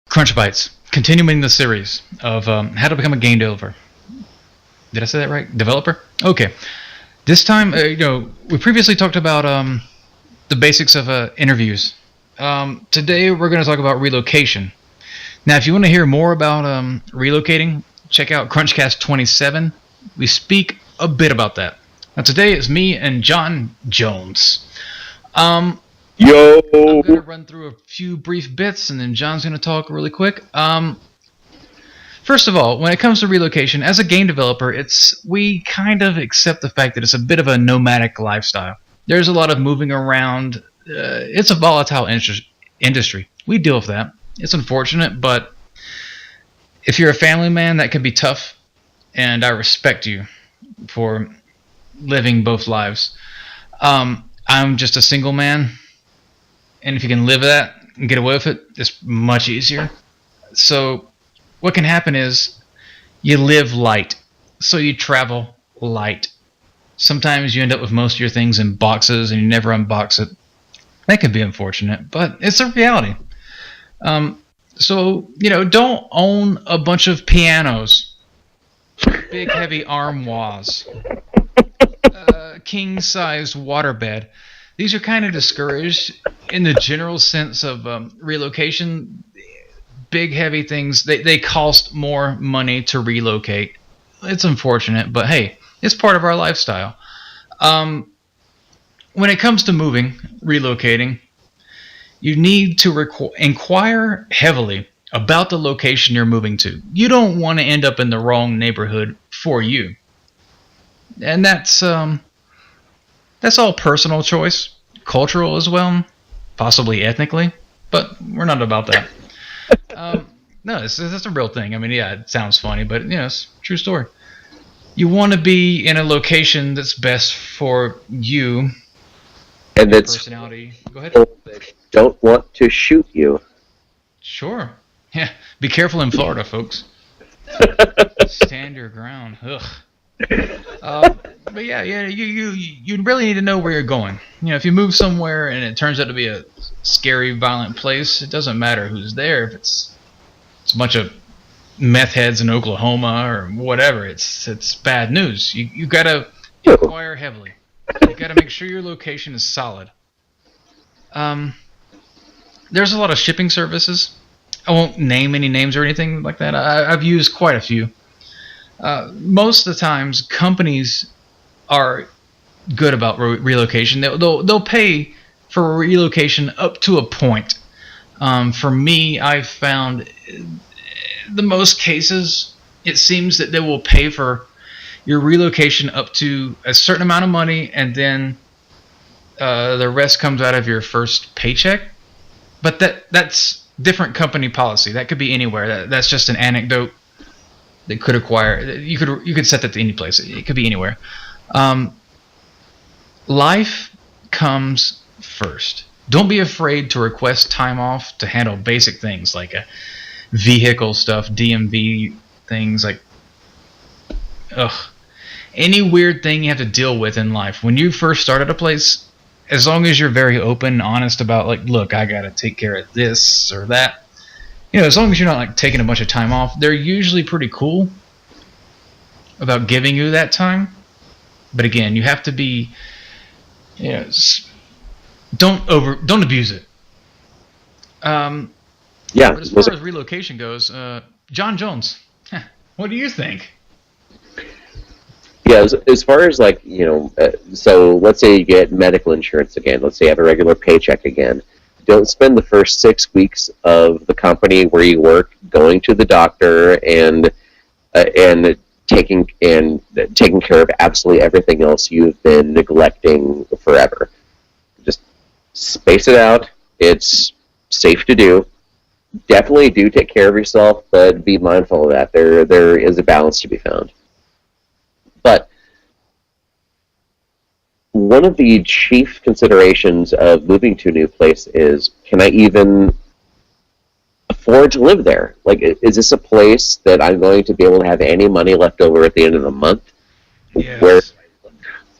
CrunchBites, continuing the series of how to become a game developer. Did I say that right? Developer? Okay. This time, we previously talked about the basics of interviews. Today, we're going to talk about relocation. Now, if you want to hear more about relocating, check out Crunchcast 27. We speak a bit about that. Now, today it's me and John Jones. Yo! I'm going to run through a few brief bits, and then John's going to talk really quick. First of all, when it comes to relocation, as a game developer, we kind of accept the fact that it's a bit of a nomadic lifestyle. There's a lot of moving around. It's a volatile industry. We deal with that. It's unfortunate, but if you're a family man, that can be tough, and I respect you for living both lives. I'm just a single man, and if you can live that and get away with it, it's much easier. So what can happen is you live light, so you travel light. Sometimes you end up with most of your things in boxes and you never unbox it. That can be unfortunate, but it's a reality. So, don't own a bunch of pianos, big heavy armoires, king-sized waterbed. These are kind of discouraged in the general sense of relocation. Big heavy things, they cost more money to relocate. It's unfortunate, but hey, it's part of our lifestyle. When it comes to relocating, you need to inquire heavily about the location you're moving to. You don't want to end up in the wrong neighborhood for you. And that's all personal choice, cultural as well, possibly ethnically, but we're not about that. No, that's a real thing. I mean, yeah, it sounds funny, but it's a true story. You want to be in a location that's best for you and that's personality. Go ahead. That don't want to shoot you. Sure. Yeah. Be careful in Florida, folks. Stand your ground. Ugh. But yeah, you really need to know where you're going. If you move somewhere and it turns out to be a scary, violent place, it doesn't matter who's there. If it's a bunch of meth heads in Oklahoma or whatever, it's bad news. You gotta inquire heavily. You gotta make sure your location is solid. There's a lot of shipping services. I won't name any names or anything like that. I've used quite a few. Most of the times, companies are good about relocation. They'll pay for relocation up to a point. For me, I've found the most cases, it seems that they will pay for your relocation up to a certain amount of money, and then the rest comes out of your first paycheck. But that's different company policy. That could be anywhere. That's just an anecdote. They could acquire. You could set that to any place. It could be anywhere. Life comes first. Don't be afraid to request time off to handle basic things like vehicle stuff, DMV things like any weird thing you have to deal with in life. When you first start at a place, as long as you're very open and honest about look, I gotta take care of this or that. As long as you're not taking a bunch of time off, they're usually pretty cool about giving you that time. But again, you have to be, don't abuse it. Yeah. But as far as relocation goes, John Jones, what do you think? Yeah, as far as so let's say you get medical insurance again. Let's say you have a regular paycheck again. Don't spend the first 6 weeks of the company where you work going to the doctor and taking care of absolutely everything else you've been neglecting forever. Just space it out. It's safe to do. Definitely do take care of yourself, but be mindful of that. There is a balance to be found. But one of the chief considerations of moving to a new place is, can I even afford to live there? Is this a place that I'm going to be able to have any money left over at the end of the month? Yes.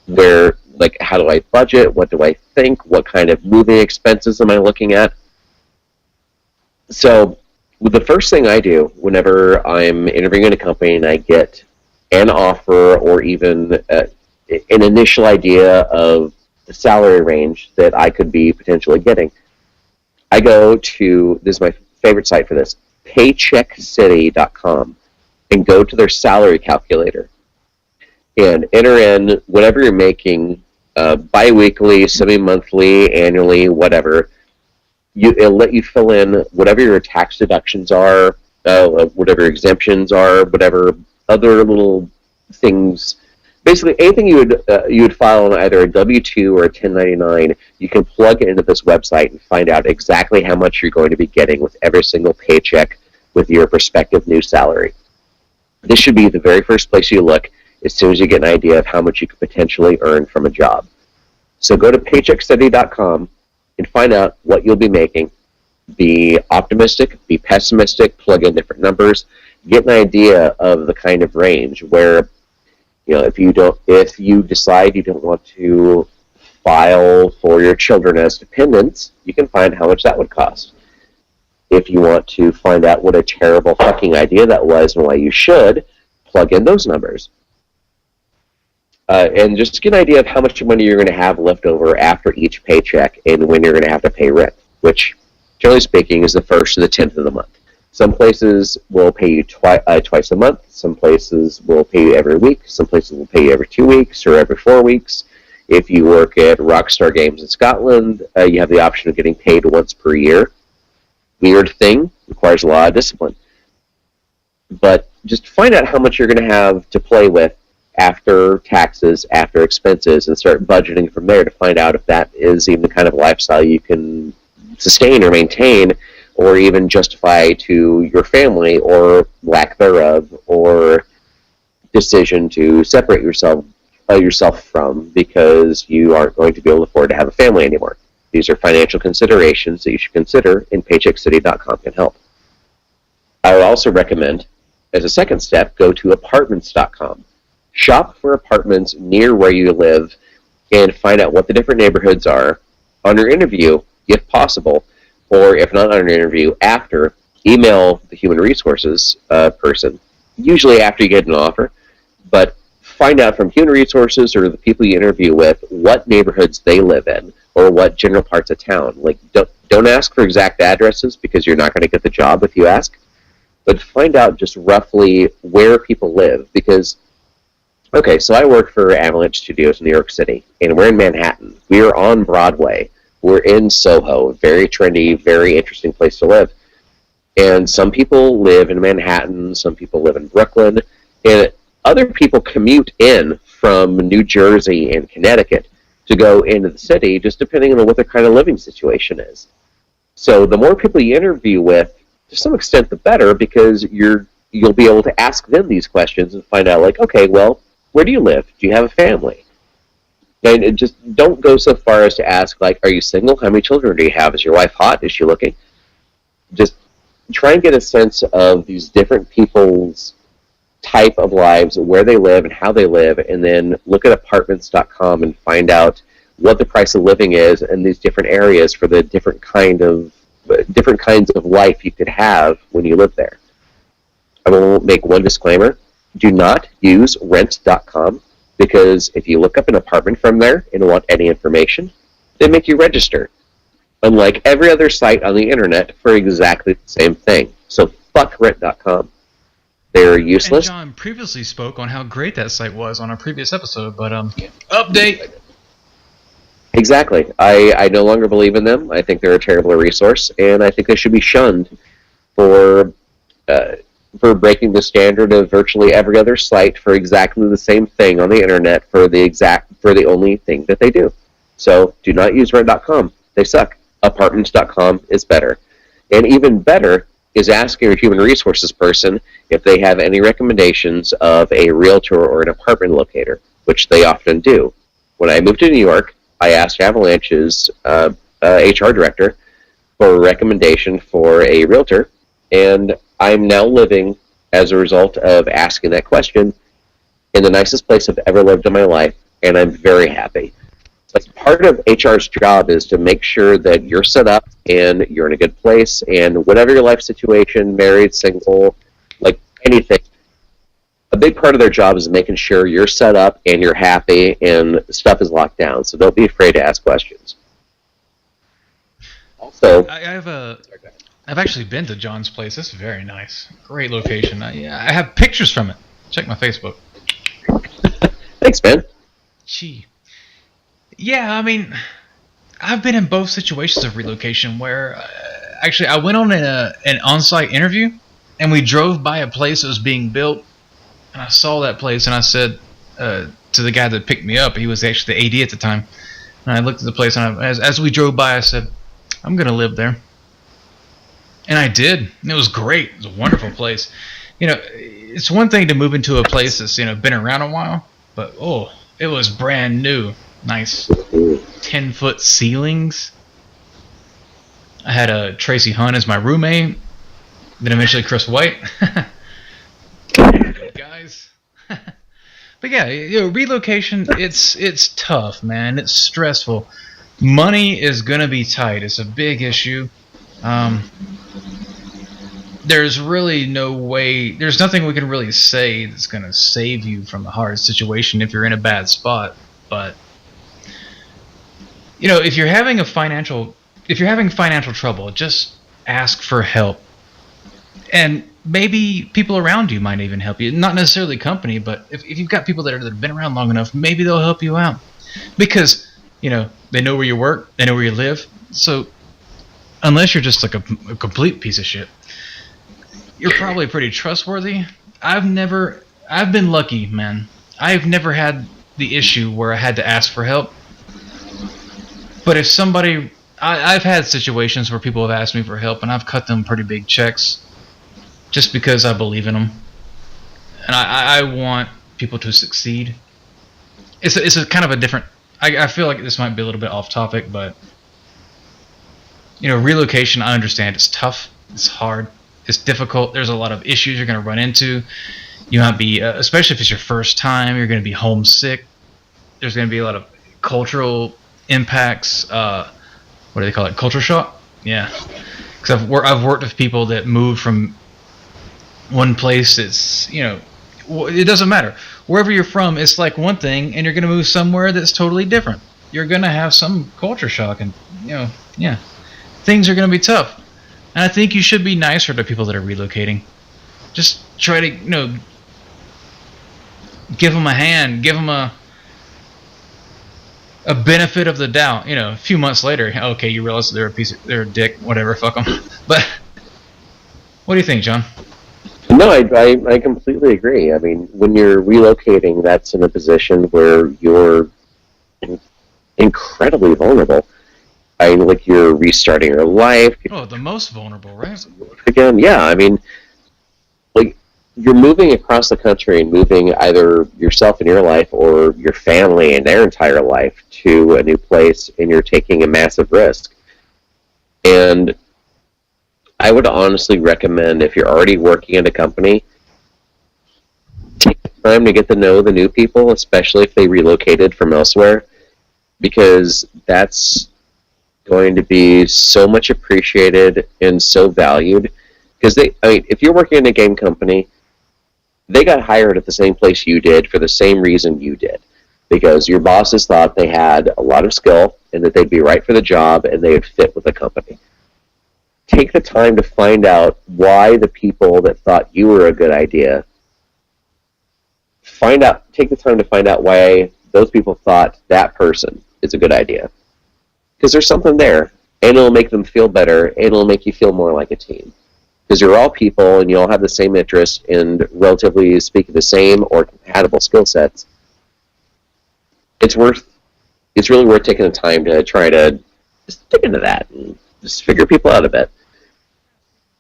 Where how do I budget? What do I think? What kind of moving expenses am I looking at? So The first thing I do whenever I'm interviewing in a company and I get an offer or even an initial idea of the salary range that I could be potentially getting, I go to, this is my favorite site for this, paycheckcity.com, and go to their salary calculator and enter in whatever you're making, bi-weekly, semi-monthly, annually, whatever. It'll let you fill in whatever your tax deductions are, whatever exemptions are, whatever other little things. Basically, anything you would file on either a W-2 or a 1099, you can plug it into this website and find out exactly how much you're going to be getting with every single paycheck with your prospective new salary. This should be the very first place you look as soon as you get an idea of how much you could potentially earn from a job. So go to paycheckstudy.com and find out what you'll be making. Be optimistic, be pessimistic, plug in different numbers, get an idea of the kind of range where, if you decide you don't want to file for your children as dependents, you can find how much that would cost. If you want to find out what a terrible fucking idea that was and why you should, plug in those numbers. And just get an idea of how much money you're going to have left over after each paycheck and when you're going to have to pay rent, which, generally speaking, is the 1st to the 10th of the month. Some places will pay you twice a month. Some places will pay you every week. Some places will pay you every 2 weeks or every 4 weeks. If you work at Rockstar Games in Scotland, you have the option of getting paid once per year. Weird thing, requires a lot of discipline. But just find out how much you're going to have to play with after taxes, after expenses, and start budgeting from there to find out if that is even the kind of lifestyle you can sustain or maintain, or even justify to your family, or lack thereof, or decision to separate yourself from because you aren't going to be able to afford to have a family anymore. These are financial considerations that you should consider, and paycheckcity.com can help. I would also recommend, as a second step, go to apartments.com. Shop for apartments near where you live and find out what the different neighborhoods are. On your interview, if possible, or if not on an interview, after, email the human resources person, usually after you get an offer, but find out from human resources or the people you interview with what neighborhoods they live in or what general parts of town. Like, don't ask for exact addresses because you're not going to get the job if you ask, but find out just roughly where people live. Because, okay, so I work for Avalanche Studios in New York City, and we're in Manhattan. We are on Broadway. We're in Soho, very trendy, very interesting place to live. And some people live in Manhattan, some people live in Brooklyn, and other people commute in from New Jersey and Connecticut to go into the city, just depending on what their kind of living situation is. So the more people you interview with, to some extent, the better, because you'll be able to ask them these questions and find out, like, okay, well, where do you live? Do you have a family? And just don't go so far as to ask, like, are you single? How many children do you have? Is your wife hot? Is she looking? Just try and get a sense of these different people's type of lives, where they live and how they live, and then look at apartments.com and find out what the price of living is in these different areas for the different kinds of life you could have when you live there. I will make one disclaimer. Do not use rent.com, because if you look up an apartment from there and want any information, they make you register, unlike every other site on the internet for exactly the same thing. So fuck rent.com. They're useless. And John previously spoke on how great that site was on a previous episode, but update. Exactly. I no longer believe in them. I think they're a terrible resource, and I think they should be shunned for breaking the standard of virtually every other site for exactly the same thing on the internet for the only thing that they do. So do not use rent.com. They suck. Apartments.com is better. And even better is asking your human resources person if they have any recommendations of a realtor or an apartment locator, which they often do. When I moved to New York, I asked Avalanche's HR director for a recommendation for a realtor, and I'm now living, as a result of asking that question, in the nicest place I've ever lived in my life, and I'm very happy. Like part of HR's job is to make sure that you're set up and you're in a good place, and whatever your life situation, married, single, like anything, a big part of their job is making sure you're set up and you're happy and stuff is locked down. So don't be afraid to ask questions. Also, I've actually been to John's place. It's very nice. Great location. I have pictures from it. Check my Facebook. thanks, man. Gee. Yeah, I mean, I've been in both situations of relocation where actually I went on an on-site interview and we drove by a place that was being built, and I saw that place and I said to the guy that picked me up, he was actually the AD at the time, and I looked at the place and as we drove by I said, I'm going to live there. And I did. And it was great. It was a wonderful place. You know, it's one thing to move into a place that's, been around a while, but it was brand new. Nice 10-foot ceilings. I had Tracy Hunt as my roommate. Then eventually Chris White. Good guys. But yeah, relocation, it's tough, man. It's stressful. Money is going to be tight. It's a big issue. There's really no way, there's nothing we can really say that's going to save you from a hard situation if you're in a bad spot. But if you're having financial trouble, just ask for help. And maybe people around you might even help you. Not necessarily company, but if you've got people that have been around long enough, maybe they'll help you out. Because, they know where you work, they know where you live. So unless you're just like a complete piece of shit, you're probably pretty trustworthy. I've been lucky, man. I've never had the issue where I had to ask for help. But if somebody, I've had situations where people have asked me for help and I've cut them pretty big checks just because I believe in them. And I want people to succeed. It's a kind of a different, I feel like this might be a little bit off topic, but relocation, I understand it's tough, it's hard, it's difficult. There's a lot of issues you're going to run into. You might be, especially if it's your first time, you're going to be homesick. There's going to be a lot of cultural impacts. What do they call it? Culture shock? Yeah. Because I've worked with people that moved from one place. It's, it doesn't matter. Wherever you're from, it's like one thing, and you're going to move somewhere that's totally different. You're going to have some culture shock, and, yeah. Things are going to be tough. And I think you should be nicer to people that are relocating. Just try to, give them a hand, give them a benefit of the doubt. A few months later, okay, you realize they're a dick, whatever, fuck them. But what do you think, John? No, I completely agree. I mean, when you're relocating, that's in a position where you're incredibly vulnerable. I mean, like, you're restarting your life. Oh, the most vulnerable, right? Again, yeah. I mean, like, you're moving across the country and moving either yourself in your life or your family and their entire life to a new place, and you're taking a massive risk. And I would honestly recommend, if you're already working at a company, take the time to get to know the new people, especially if they relocated from elsewhere, because that's going to be so much appreciated and so valued. Because if you're working in a game company, they got hired at the same place you did for the same reason you did, because your bosses thought they had a lot of skill and that they'd be right for the job and they would fit with the company. Take the time to find out why the people that thought you were a good idea, take the time to find out why those people thought that person is a good idea. Because there's something there, and it'll make them feel better, and it'll make you feel more like a team. Because you're all people, and you all have the same interests, and relatively speaking, the same or compatible skill sets. It's really worth taking the time to try to just dig into that and just figure people out a bit.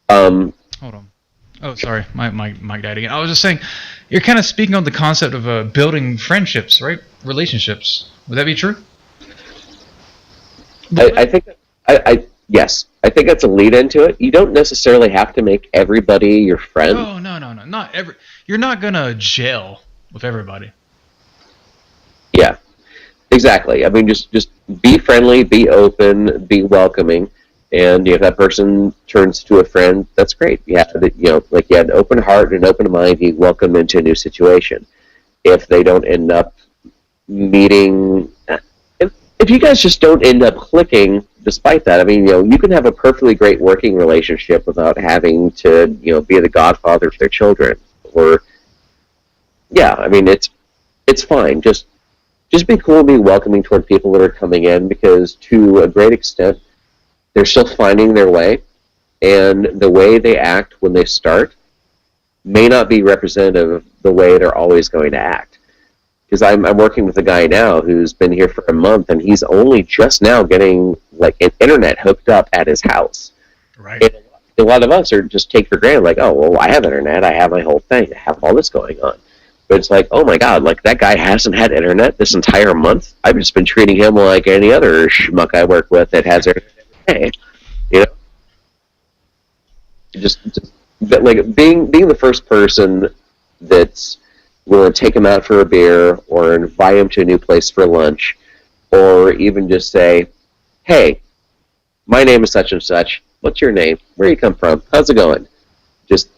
Hold on. Oh, sorry, my mic died again. I was just saying, you're kind of speaking on the concept of building friendships, right? Relationships. Would that be true? I think yes. I think that's a lead into it. You don't necessarily have to make everybody your friend. Oh, no. Not you're not gonna gel with everybody. Yeah. Exactly. I mean, just be friendly, be open, be welcoming, and if that person turns to a friend, that's great. You have to, like you had an open heart and an open mind. You welcome them into a new situation. If they don't end up meeting, if you guys just don't end up clicking, despite that, I mean, you can have a perfectly great working relationship without having to, be the godfather of their children. Or, yeah, I mean, it's fine. Just be cool and be welcoming toward people that are coming in, because to a great extent, they're still finding their way, and the way they act when they start may not be representative of the way they're always going to act. Because I'm working with a guy now who's been here for a month, and he's only just now getting like an internet hooked up at his house. Right. And a lot of us are just take for granted, like, oh, well, I have internet, I have my whole thing, I have all this going on. But it's like, oh my God, like that guy hasn't had internet this entire month. I've just been treating him like any other schmuck I work with that has internet every day. You know, just like being the first person that's willing to take him out for a beer or invite him to a new place for lunch, or even just say, hey, my name is such and such. What's your name? Where you come from? How's it going? Just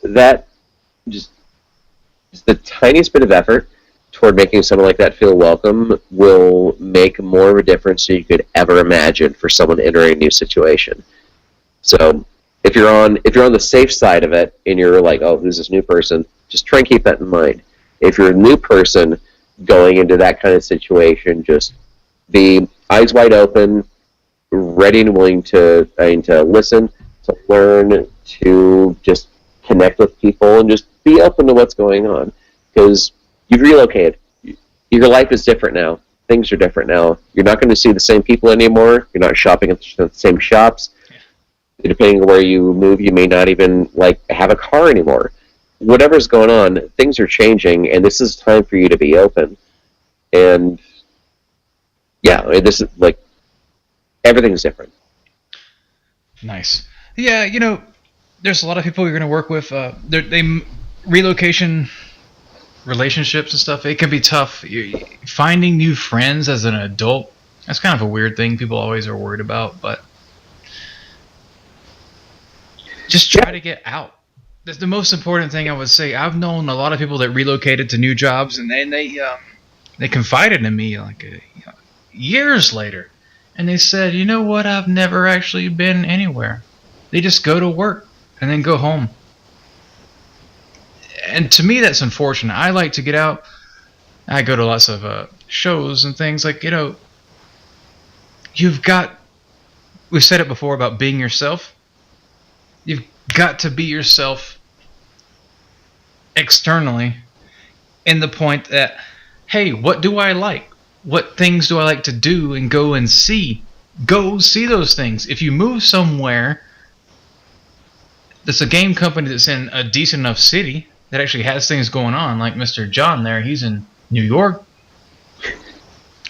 the tiniest bit of effort toward making someone like that feel welcome will make more of a difference than you could ever imagine for someone entering a new situation. So if you're on the safe side of it and you're like, oh, who's this new person? Just try and keep that in mind. If you're a new person going into that kind of situation, just be eyes wide open, ready and willing to listen, to learn, to just connect with people, and just be open to what's going on. Because you've relocated. Your life is different now. Things are different now. You're not going to see the same people anymore. You're not shopping at the same shops. Depending on where you move, you may not even have a car anymore. Whatever's going on, things are changing, and this is time for you to be open. And yeah, this is everything's different. Nice. Yeah, there's a lot of people you're going to work with. Relocation relationships and stuff, it can be tough. Finding new friends as an adult, that's kind of a weird thing people always are worried about, but just try to get out. That's the most important thing I would say. I've known a lot of people that relocated to new jobs, and then they confided in me years later, and they said, you know what, I've never actually been anywhere. They just go to work and then go home. And to me, that's unfortunate. I like to get out. I go to lots of shows and things. You've got, we've said it before about being yourself. You've got to be yourself externally, in the point that, hey, what do I like? What things do I like to do? And go and see. Go see those things. If you move somewhere that's a game company that's in a decent enough city that actually has things going on, like Mr. John there, he's in New York.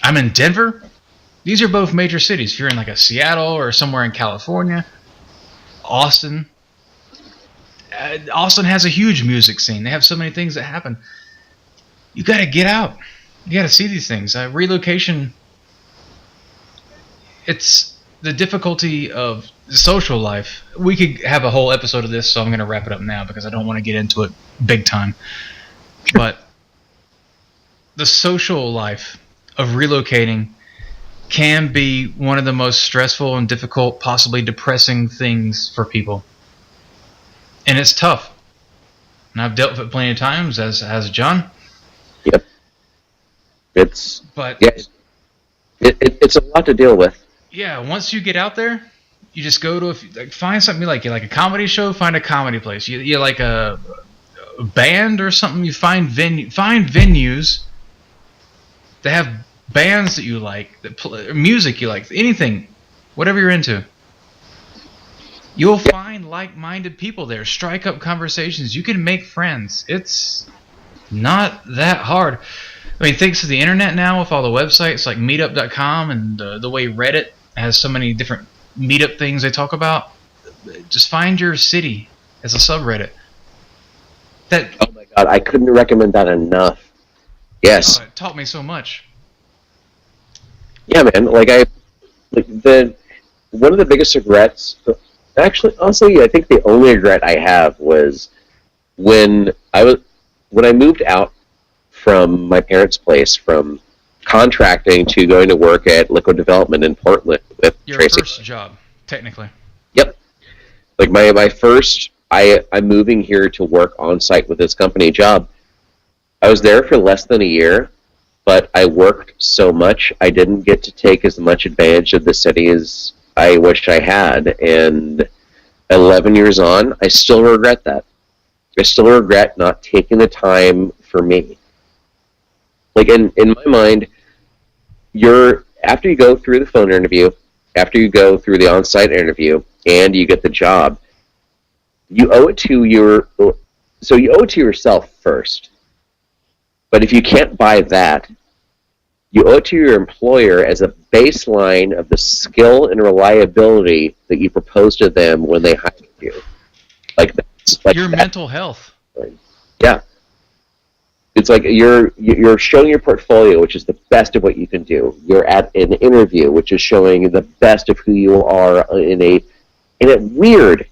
I'm in Denver. These are both major cities. If you're in a Seattle or somewhere in California, Austin. Austin has a huge music scene. They have so many things that happen. You got to get out. You got to see these things. Relocation, it's the difficulty of the social life. We could have a whole episode of this, so I'm going to wrap it up now because I don't want to get into it big time. But the social life of relocating can be one of the most stressful and difficult, possibly depressing things for people. And it's tough. And I've dealt with it plenty of times, as has John. Yep. It's a lot to deal with. Yeah, once you get out there, you just go to find something you like. You like a comedy show, find a comedy place. You like a band or something, you find venues that have bands that you like, that play music you like, anything, whatever you're into. You'll find like-minded people there. Strike up conversations. You can make friends. It's not that hard. I mean, thanks to the internet now, with all the websites like meetup.com and the way Reddit has so many different meetup things they talk about, just find your city as a subreddit. Oh my God, I couldn't recommend that enough. Yes. Oh, it taught me so much. Yeah, man. Like the one of the biggest regrets. Actually, honestly, I think the only regret I have was when I was when I moved out from my parents' place from contracting to going to work at Liquid Development in Portland with Your Tracy. first job, technically. Yep. Like my first I'm moving here to work on site with this company job. I was there for less than a year, but I worked so much I didn't get to take as much advantage of the city as I wished I had. And 11 years on, I still regret that. I still regret not taking the time for me. Like in my mind, you're after you go through the phone interview, after you go through the on-site interview, and you get the job, you owe it to you owe it to yourself first. But if you can't buy that, you owe it to your employer as a baseline of the skill and reliability that you propose to them when they hire you. Your mental health. Yeah. It's like you're showing your portfolio, which is the best of what you can do. You're at an interview, which is showing the best of who you are in a weird,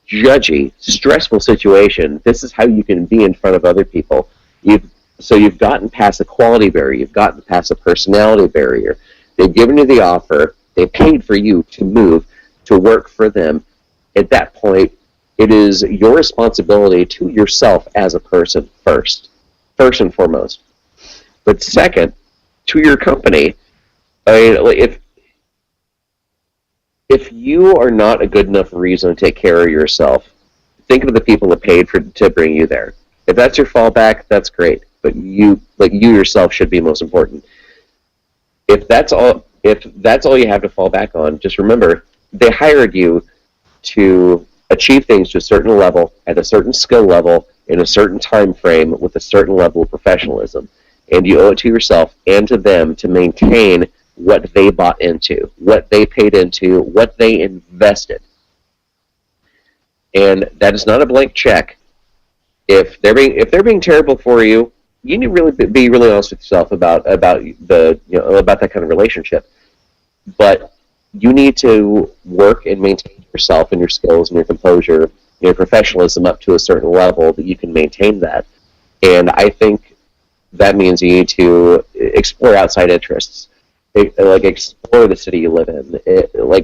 judgy, stressful situation. This is how you can be in front of other people. You've gotten past the quality barrier. You've gotten past the personality barrier. They've given you the offer. They paid for you to move to work for them. At that point, it is your responsibility to yourself as a person first and foremost. But second, to your company. I mean, if you are not a good enough reason to take care of yourself, think of the people that paid to bring you there. If that's your fallback, that's great. But you yourself should be most important. If that's all you have to fall back on, just remember they hired you to achieve things to a certain level, at a certain skill level, in a certain time frame, with a certain level of professionalism. And you owe it to yourself and to them to maintain what they bought into, what they paid into, what they invested. And that is not a blank check. If they're being terrible for you, you need to really be really honest with yourself about that kind of relationship. But you need to work and maintain yourself and your skills and your composure, your professionalism up to a certain level that you can maintain that. And I think that means you need to explore outside interests. Explore the city you live in.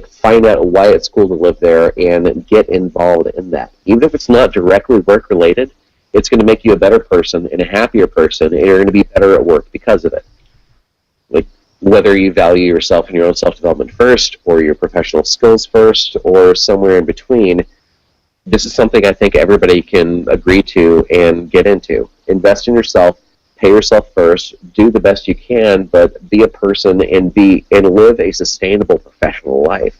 Find out why it's cool to live there and get involved in that. Even if it's not directly work related, it's going to make you a better person and a happier person, and you're going to be better at work because of it. Like, whether you value yourself and your own self-development first, or your professional skills first, or somewhere in between, this is something I think everybody can agree to and get into. Invest in yourself, pay yourself first, do the best you can, but be a person and live a sustainable professional life.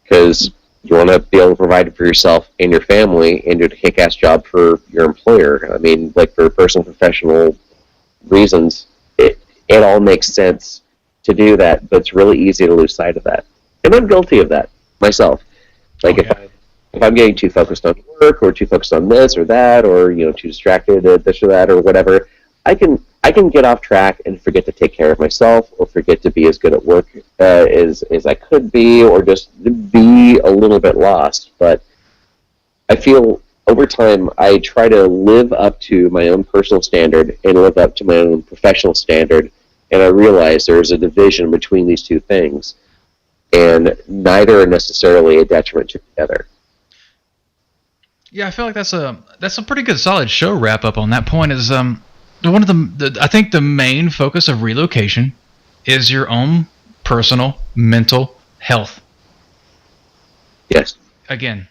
Because you want to be able to provide for yourself and your family and do a kick-ass job for your employer. I mean, for personal, professional reasons, it all makes sense to do that, but it's really easy to lose sight of that. And I'm guilty of that myself. If I'm getting too focused on work, or too focused on this or that, or too distracted at this or that or whatever, I can get off track and forget to take care of myself, or forget to be as good at work as I could be, or just be a little bit lost. But I feel over time I try to live up to my own personal standard and live up to my own professional standard, and I realize there's a division between these two things, and neither are necessarily a detriment to the other. Yeah, I feel like that's a pretty good solid show wrap up on that point. Is one of I think the main focus of relocation is your own personal mental health. Yes. Again,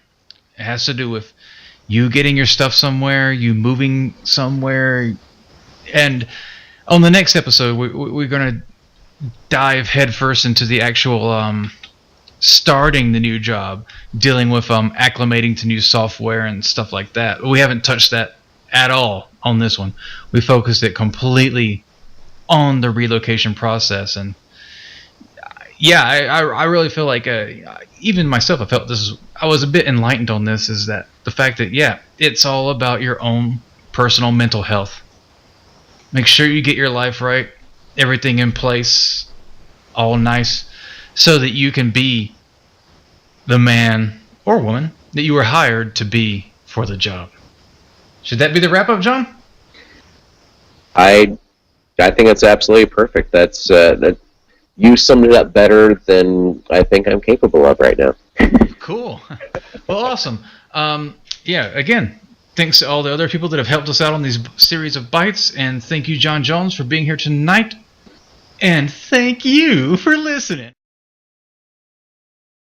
it has to do with you getting your stuff somewhere, you moving somewhere, and on the next episode we're going to dive headfirst into the actual starting the new job, dealing with acclimating to new software and stuff like that. We haven't touched that at all on this one. We focused it completely on the relocation process, and yeah, I really feel like even myself, I was a bit enlightened on this. Is that the fact that it's all about your own personal mental health. Make sure you get your life right, everything in place, all nice, so that you can be the man or woman that you were hired to be for the job. Should that be the wrap up, John? I think that's absolutely perfect. That you summed it up better than I think I'm capable of right now. Cool. Well, awesome. Yeah, again, thanks to all the other people that have helped us out on these series of bites, and thank you, John Jones, for being here tonight, and thank you for listening.